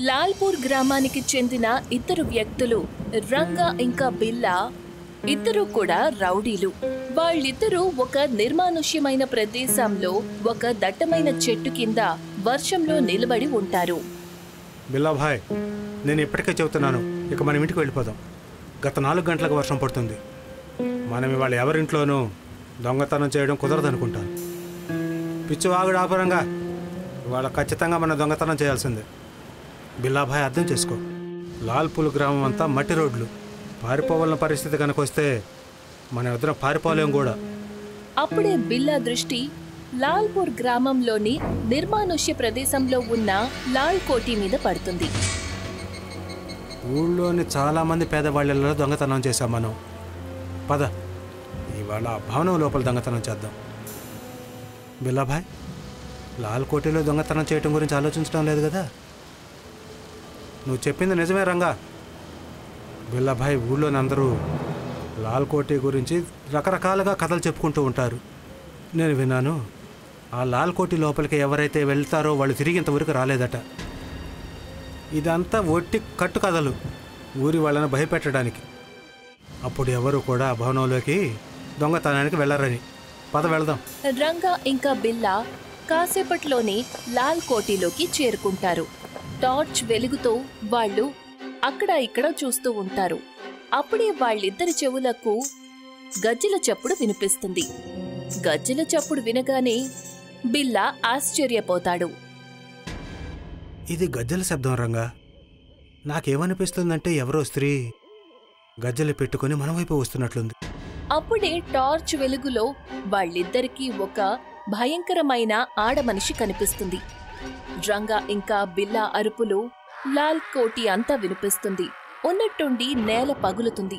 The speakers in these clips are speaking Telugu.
లాల్పూర్ గ్రామానికి చెందిన ఇద్దరు వ్యక్తులు రంగా ఇంకా బిల్లా ఇద్దరు కూడా రౌడీలు. వాళ్ళిద్దరూ ఒక నిర్మానుష్యమైన ప్రదేశంలో ఒక దట్టమైన చెట్టు కింద వర్షంలో నిలబడి ఉంటారు. బిల్లాభాయ్, నేను ఇప్పటికే చెబుతున్నాను, ఇక మనం ఇంటికి వెళ్ళిపోదాం. గత 4 గంటలకు వర్షం పడుతుంది. మనం ఇవాళ ఎవరింట్లోనూ దొంగతనం చేయడం కుదరదనుకుంటాను. పిచ్చివాగుడు ఆపరంగా ఇవాళ ఖచ్చితంగా మనం దొంగతనం చేయాల్సిందే. బిల్లాభాయ్, అర్థం చేసుకో, లాల్పూల్ గ్రామం అంతా మట్టి రోడ్లు. పారిపోవాలన్న పరిస్థితి కనుక వస్తే మన ఇద్దరం పారిపోలేం కూడా. అప్పుడే బిల్లా దృష్టి లాల్పూర్ గ్రామంలోని నిర్మానుష్య ప్రదేశంలో ఉన్న లాల్ కోటి మీద పడుతుంది. ఊళ్ళోని చాలామంది పేదవాళ్ళలో దొంగతనం చేశాం మనం. పద, ఇవాళ భవనం లోపల దొంగతనం చేద్దాం. బిల్లాభాయ్, లాల్ కోటిలో దొంగతనం చేయటం గురించి ఆలోచించడం లేదు కదా? నువ్వు చెప్పింది నిజమే రంగా. బిల్లాభాయ్, ఊళ్ళోని అందరూ లాల్ కోటి గురించి రకరకాలుగా కథలు చెప్పుకుంటూ ఉంటారు. నేను విన్నాను, ఆ లాల్ కోటి లోపలికి ఎవరైతే వెళ్తారో వాళ్ళు తిరిగి ఇంతవరకు రాలేదట. ఇదంతా ఒట్టి కట్టు కథలు, ఊరి వాళ్ళని భయపెట్టడానికి. అప్పుడు ఎవరు కూడా ఆ భవనంలోకి దొంగతనానికి వెళ్ళరని. పద వెళదాం. రంగా ఇంకా బిల్లా కాసేపట్లోనే లాల్ కోటిలోకి చేరుకుంటారు. టార్చ్ వెలుగుతో వాళ్ళు అక్కడ ఇక్కడ చూస్తూ ఉంటారు. అప్పుడే వాళ్ళిద్దరి చెవులకు గజ్జెల చప్పుడు వినిపిస్తుంది. గజ్జెల చప్పుడు వినగానే బిల్లా ఆశ్చర్యపోతాడు. ఇది గజ్జెల శబ్దం రంగా. నాకేమనిపిస్తుందంటే ఎవరో స్త్రీ గజ్జెలు పెట్టుకుని మన వైపు వస్తున్నట్లుంది. అప్పుడే టార్చ్ వెలుగులో వాళ్ళిద్దరికీ ఒక భయంకరమైన ఆడమనిషి కనిపిస్తుంది. రంగా ఇంకా బిల్లా అరుపులు లాల్ కోటి అంతా వినిపిస్తుంది. ఉన్నట్టుండి నేల పగులుతుంది.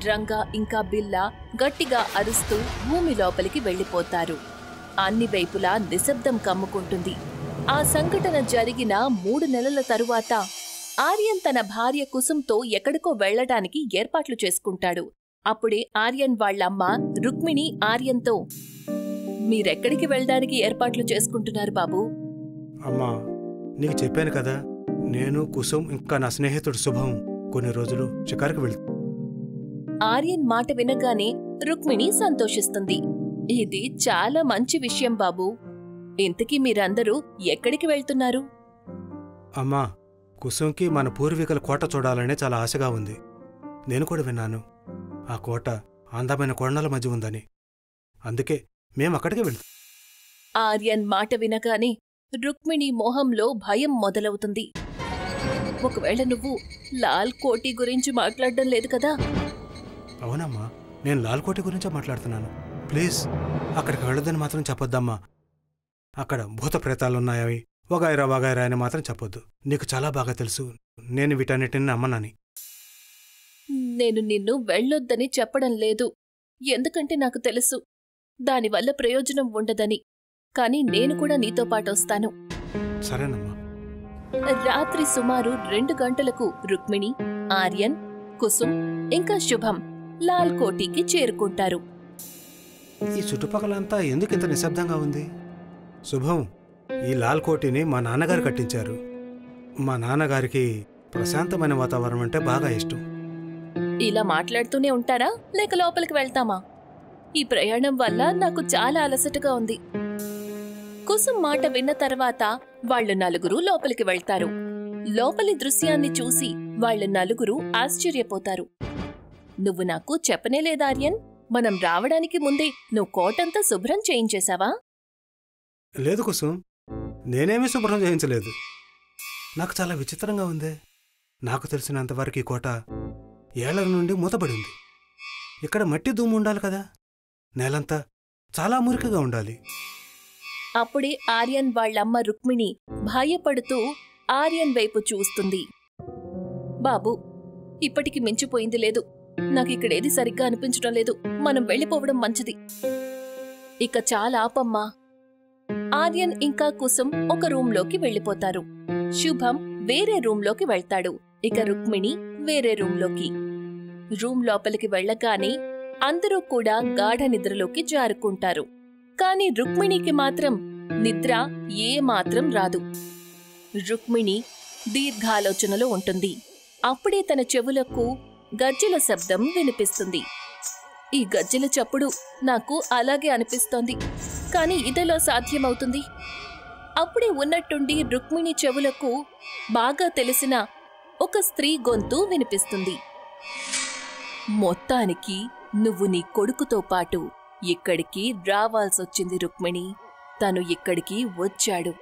రంగా ఇంకా బిల్లా గట్టిగా అరుస్తూ భూమి లోపలికి వెళ్లిపోతారు. అన్ని వైపులా నిశ్శబ్దం కమ్ముకుంటుంది. ఆ సంఘటన జరిగిన 3 నెలల తరువాత ఆర్యన్ తన భార్య కుసుంతో ఎక్కడికో వెళ్లడానికి ఏర్పాట్లు చేసుకుంటాడు. అప్పుడే ఆర్యన్ వాళ్లమ్మ రుక్మిణి ఆర్యన్తో, మీరెక్కడికి వెళ్లడానికి ఏర్పాట్లు చేసుకుంటున్నారు బాబూ? అమ్మా, నీకు చెప్పాను కదా, నేను కుసుమ్ ఇంకా నా స్నేహితుడు శుభం కొన్ని రోజులు షికారుకు వెళ్తాం. ఆర్యన్ మాట వినగానే రుక్మిణి సంతోషిస్తుంది. ఇది చాలా మంచి విషయం బాబూ. ఇంతకీ మీరందరూ ఎక్కడికి వెళ్తున్నారు? అమ్మా, కుసుంకి మన పూర్వీకుల కోట చూడాలనే చాలా ఆశగా ఉంది. నేను కూడా విన్నాను, ఆ కోట అందమైన కొండల మధ్య ఉందని. అందుకే మేము అక్కడికి వెళ్తాం. ఆర్యన్ మాట వినగానే రుక్మిణి మోహంలో భయం మొదలవుతుంది. ఒకవేళ నువ్వు లాల్ కోటి గురించి మాట్లాడడం లేదు కదా? అవునమ్మా, నేను లాల్ కోటి గురించే మాట్లాడుతున్నాను. ప్లీజ్, అక్కడికి వెళ్ళొద్దని మాత్రం చెప్పొద్దమ్మా. అక్కడ భూత ప్రేతాలున్నాయవి వగైరా వగైరా అని మాత్రం చెప్పొద్దు. నీకు చాలా బాగా తెలుసు నేను వీటన్నిటిని నమ్మనని. నేను నిన్ను వెళ్ళొద్దని చెప్పడం లేదు, ఎందుకంటే నాకు తెలుసు దానివల్ల ప్రయోజనం ఉండదని. కాని నేను కూడా నీతో పాటొస్తాను. సరేనమ్మా. రాత్రి సుమారు 2 గంటలకు రుక్మిణి, ఆర్యన్, కుసుమ్ ఇంకా శుభం లాల్ కోటికి చేరుకుంటారు. ఈ చుట్టుపక్కలంతా ఎందుకు ఇంత నిశ్శబ్దంగా ఉంది? శుభం, ఈ లాల్ కోటిని మా నాన్నగారు కట్టించారు. మా నాన్నగారికి ప్రశాంతమైన వాతావరణం అంటే బాగా ఇష్టం. ఇలా మాట్లాడుతూనే ఉంటారా లేక లోపలికి వెళ్తామా? ఈ ప్రయాణం వల్ల నాకు చాలా అలసటగా ఉంది. కుసుమ్ మాట విన్న తర్వాత వాళ్ళు నలుగురు లోపలికి వెళ్తారు. లోపలి దృశ్యాన్ని చూసి వాళ్ళు నలుగురు ఆశ్చర్యపోతారు. నువ్వు నాకు చెప్పనే లేదా ఆర్యన్? మనం రావడానికి ముందే నువ్వు కోటంతా శుభ్రం చేయించేశావా? లేదు కుసుమ్, నేనేమీ శుభ్రం చేయించలేదు. నాకు చాలా విచిత్రంగా ఉంది. నాకు తెలిసినంతవరకు ఈ కోట ఏళ్ల నుండి మూతబడింది. ఇక్కడ మట్టి దుమ్ము ఉండాలి కదా, నేలంతా చాలా మురికిగా ఉండాలి. అప్పుడే ఆర్యన్ వాళ్లమ్మ రుక్మిణి భయపడుతూ ఆర్యన్ వైపు చూస్తుంది. బాబూ, ఇప్పటికి మించిపోయింది లేదు. నాకిక్కడేది సరిగ్గా అనిపించడం లేదు. మనం వెళ్ళిపోవడం మంచిది. ఇక చాలా ఆపమ్మా. ఆర్యన్ ఇంకా కుసుమ్ ఒక రూంలోకి వెళ్ళిపోతారు. శుభం వేరే రూంలోకి వెళ్తాడు. ఇక రుక్మిణి వేరే రూంలోకి. రూం లోపలికి వెళ్ళగానే అందరూ కూడా గాఢ నిద్రలోకి జారుకుంటారు. కాని రుక్మిణికి మాత్రం నిద్ర ఏ మాత్రం రాదు. రుక్మిణి దీర్ఘాలోచనలో ఉంటుంది. అప్పుడే తన చెవులకు గజ్జెల శబ్దం వినిపిస్తుంది. ఈ గజ్జెల చప్పుడు నాకు అలాగే అనిపిస్తోంది, కానీ ఇదెలా సాధ్యమవుతుంది? అప్పుడే ఉన్నట్టుండి రుక్మిణి చెవులకు బాగా తెలిసిన ఒక స్త్రీ గొంతు వినిపిస్తుంది. మొత్తానికి నువ్వు నీ కొడుకుతో పాటు ఇక్కడికి రావాల్సొచ్చింది రుక్మిణి. తను ఇక్కడికి వచ్చాడు,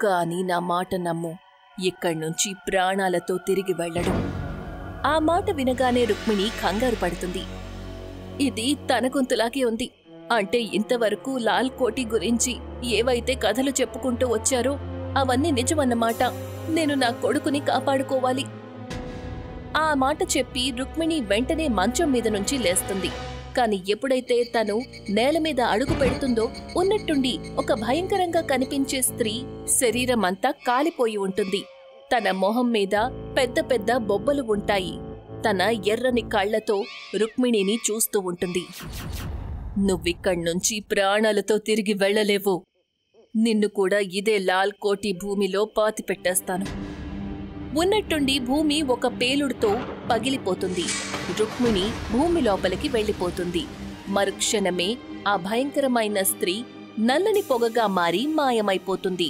కాని నా మాట నమ్ము, ఇక్కడ్నుంచి ప్రాణాలతో తిరిగి వెళ్ళడు. ఆ మాట వినగానే రుక్మిణి కంగారు పడుతుంది. ఇది తన గొంతులాగే ఉంది. అంటే ఇంతవరకు లాల్ కోటి గురించి ఏవైతే కథలు చెప్పుకుంటూ వచ్చారో అవన్నీ నిజమన్నమాట. నేను నా కొడుకుని కాపాడుకోవాలి. ఆ మాట చెప్పి రుక్మిణి వెంటనే మంచం మీద నుంచి లేస్తుంది. కాని ఎప్పుడైతే తను నేల మీద అడుగు పెడుతుందో ఉన్నట్టుండి ఒక భయంకరంగా కనిపించే స్త్రీ శరీరమంతా కాలిపోయి ఉంటుంది. తన మొహం మీద పెద్ద పెద్ద బొబ్బలు ఉంటాయి. తన ఎర్రని కళ్లతో రుక్మిణిని చూస్తూ ఉంటుంది. నువ్విక్కడ్నుంచి ప్రాణాలతో తిరిగి వెళ్లలేవు. నిన్ను కూడా ఇదే లాల్ కోటి భూమిలో పాతిపెట్టేస్తాను. ఉన్నట్టుండి భూమి ఒక పేలుడుతో పగిలిపోతుంది. రుక్మిణి భూమి లోపలికి వెళ్లిపోతుంది. మరుక్షణమే ఆ భయంకరమైన స్త్రీ నల్లని పొగగా మారి మాయమైపోతుంది.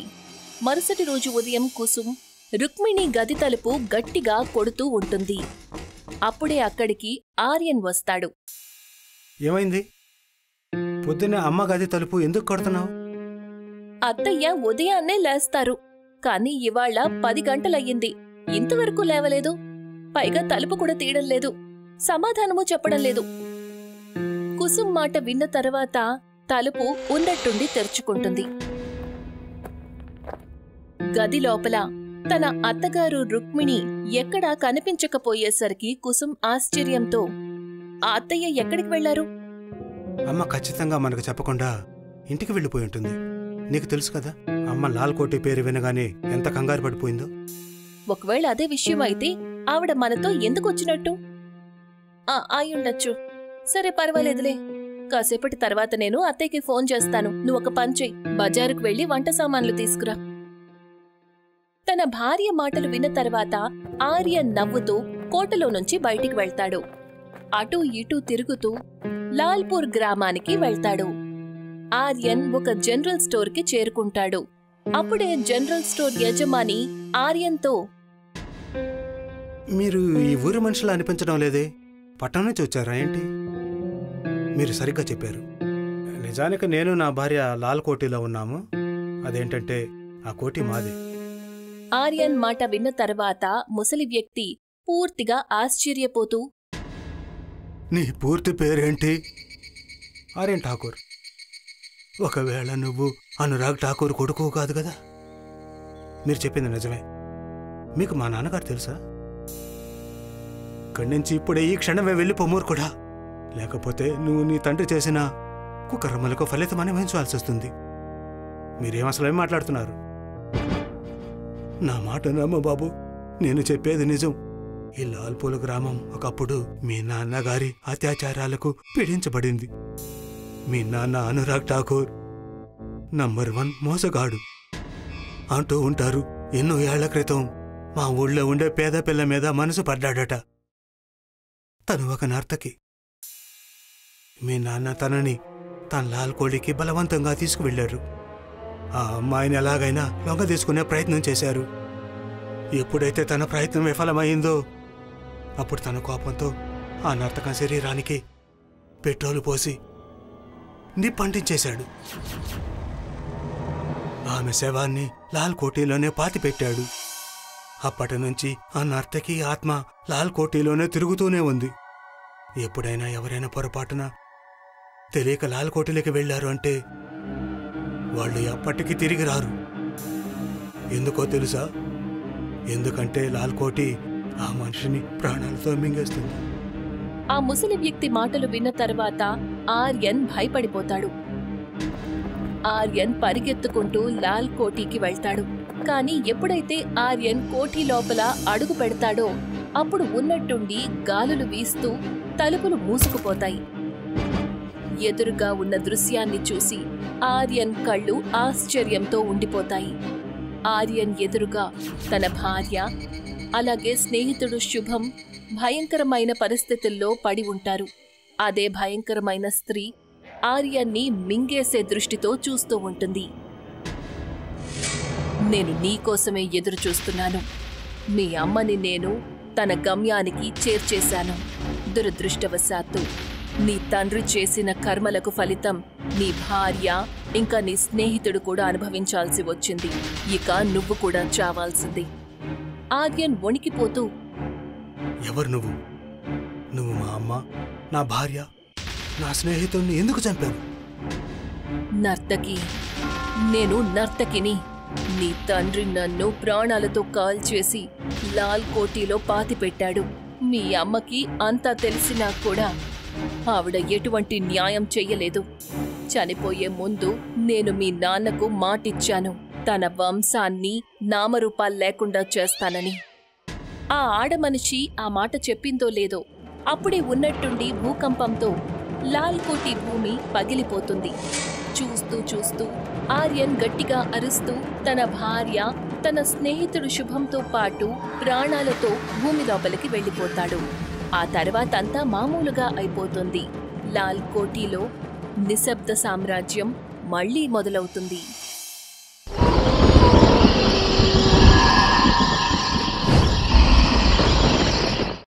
మరుసటి రోజు ఉదయం కుసుమ్ రుక్మిణి గది తలుపు గట్టిగా కొడుతూ ఉంటుంది. అప్పుడే అక్కడికి ఆర్యన్ వస్తాడు. ఏమైంది? పొద్దున్నే అమ్మ గది తలుపు ఎందుకు కొడుతున్నావు? అత్తయ్య ఉదయాన్నే లేస్తారు, కాని ఇవాళ 10 గంటలయ్యింది. ఇంతవరకు లేవలేదు. పైగా తలుపు కూడా తీయడం లేదు, సమాధానము చెప్పడం లేదు. కుసుమ్ మాట విన్న తర్వాత తలుపు ఉన్నట్టుండి తెరుచుకుంటుంది. గది లోపల తన అత్తగారు రుక్మిణి ఎక్కడా కనిపించకపోయేసరికి కుసుమ్ ఆశ్చర్యంతో, ఆ అత్తయ్య ఎక్కడికి వెళ్లారు? అమ్మ ఖచ్చితంగా మనకు చెప్పకుండా ఇంటికి వెళ్ళిపోయి ఉంటుంది. నీకు తెలుసు కదా అమ్మ లాల్ కోటి పేరు వినగానే ఎంత కంగారు పడిపోయిందో. ఒకవేళ అదే విషయం అయితే ఆవిడ మనతో ఎందుకు వచ్చినట్టు? అయ్యుండొచ్చు. సరే, పర్వాలేదులే. కాసేపటి తర్వాత నేను అత్తయ్యకి ఫోన్ చేస్తాను. నువ్వు ఒక పని చెయ్యి, బజారుకు వెళ్లి వంట సామాన్లు తీసుకురా. తన భార్య మాటలు విన్న తర్వాత ఆర్యన్ నవ్వుతూ కోటలో నుంచి బయటికి వెళ్తాడు. అటూ ఇటూ తిరుగుతూ లాల్పూర్ గ్రామానికి వెళ్తాడు. ఆర్యన్ ఒక జనరల్ స్టోర్ కి చేరుకుంటాడు. అప్పుడే జనరల్ స్టోర్ యజమాని ఆర్యన్తో, మీరు ఈ ఊరి మనుషులు అనిపించడం లేదే, పట్టణం నుంచి వచ్చారా ఏంటి? మీరు సరిగ్గా చెప్పారు. నిజానికి నేను నా భార్య లాల్ కోటిలో ఉన్నాము. అదేంటంటే ఆ కోటి మాదే. ఆర్యన్ మాట విన్న తర్వాత ముసలి వ్యక్తి పూర్తిగా ఆశ్చర్యపోతూ, నీ పూర్తి పేరేంటి? ఆర్యన్ ఠాకూర్. ఒకవేళ నువ్వు అనురాగ్ ఠాకూర్ కొడుకు కాదు కదా? మీరు చెప్పింది నిజమే. మీకు మా నాన్నగారు తెలుసా? ఇక్కడి నుంచి ఇప్పుడే ఈ క్షణమే వెళ్ళిపోమూరు కూడా, లేకపోతే నువ్వు నీ తండ్రి చేసిన కుకర్మలకు ఫలితం అనుభవించాల్సి వస్తుంది. మీరేం అసలు ఏం మాట్లాడుతున్నారు? నా మాట నమ్మ బాబు, నేను చెప్పేది నిజం. ఈ లాల్పూర్ గ్రామం ఒకప్పుడు మీ నాన్నగారి అత్యాచారాలకు పీడించబడింది. మీ నాన్న అనురాగ్ ఠాకూర్ నంబర్ 1 మోసగాడు అంటూ ఉంటారు. ఎన్నో ఏళ్ల క్రితం మా ఊళ్ళో ఉండే పేద పిల్ల మీద మనసు పడ్డాడట. తను ఒక నర్తకి. మీ నాన్న తనని తన లాల్ కోడికి బలవంతంగా తీసుకువెళ్లారు. ఆ అమ్మాయిని ఎలాగైనా లొంగ తీసుకునే ప్రయత్నం చేశారు. ఎప్పుడైతే తన ప్రయత్నం విఫలమైందో అప్పుడు తన కోపంతో ఆ నర్తకం శరీరానికి పెట్రోలు పోసి నిప్పంటించేశాడు. ఆమె శవాన్ని లాల్ కోటిలోనే పాతిపెట్టాడు. అప్పటి నుంచి ఆ నర్తకి ఆత్మ లాల్ కోటిలోనే తిరుగుతూనే ఉంది. ఎప్పుడైనా ఎవరైనా పొరపాటున తెలియక లాల్ కోటిలోకి వెళ్లారు అంటే వాళ్ళు ఎప్పటికీ తిరిగి రారు. ఎందుకో తెలుసా? ఎందుకంటే లాల్ కోటి ఆ మనిషిని ప్రాణాలతో మింగేస్తుంది. ఆ ముసలి వ్యక్తి మాటలు విన్న తర్వాత ఆర్యన్ భయపడిపోతాడు. ఆర్యన్ పరిగెత్తుకుంటూ లాల్ కోటికి వెళ్తాడు. కాని ఎప్పుడైతే ఆర్యన్ కోఠి లోపల అడుగు పెడతాడో అప్పుడు ఉన్నట్టుండి గాలులు వీస్తూ తలుపులు మూసుకుపోతాయి. ఎదురుగా ఉన్న దృశ్యాన్ని చూసి ఆర్యన్ కళ్ళు ఆశ్చర్యంతో ఉండిపోతాయి. ఆర్యన్ ఎదురుగా తన భార్య అలాగే స్నేహితుడు శుభం భయంకరమైన పరిస్థితుల్లో పడి ఉంటారు. అదే భయంకరమైన స్త్రీ ఆర్యన్ని మింగేసే దృష్టితో చూస్తూ ఉంటుంది. నేను నీకోసమే ఎదురు చూస్తున్నాను. మీ అమ్మని నేను తన గమ్యానికి చేర్చేశాను. దురదృష్టవశాత్తు నీ తండ్రి చేసిన కర్మలకు ఫలితం నీ భార్య ఇంకా నీ స్నేహితుడు కూడా అనుభవించాల్సి వచ్చింది. ఇక నువ్వు కూడా చావాల్సింది. ఆర్యన్ వణికిపోతూ, ఎవరు నువ్వు? నువ్వు మా అమ్మ, నా భార్య, నా స్నేహితుడిని ఎందుకు చంపావు? నర్తకి, నేను నర్తకిని. నీ తండ్రి నన్ను ప్రాణాలతో కాల్చేసి లాల్ కోటిలో పాతిపెట్టాడు. మీ అమ్మకి అంతా తెలిసినా కూడా ఆవిడ ఎటువంటి న్యాయం చెయ్యలేదు. చనిపోయే ముందు నేను మీ నాన్నకు మాటిచ్చాను, తన వంశాన్ని నామరూపాలు లేకుండా చేస్తానని. ఆ ఆడమనిషి ఆ మాట చెప్పిందో లేదో అప్పుడే ఉన్నట్టుండి భూకంపంతో లాల్ కోటి భూమి పగిలిపోతుంది. చూస్తూ చూస్తూ ఆర్యన్ గట్టిగా అరుస్తూ తన భార్య, తన స్నేహితుడు శుభంతో పాటు ప్రాణాలతో భూమి లోపలికి వెళ్ళిపోతాడు. ఆ తర్వాతంతా మామూలుగా అయిపోతుంది. లాల్ కోటిలో నిశ్శబ్ద సామ్రాజ్యం మళ్లీ మొదలవుతుంది.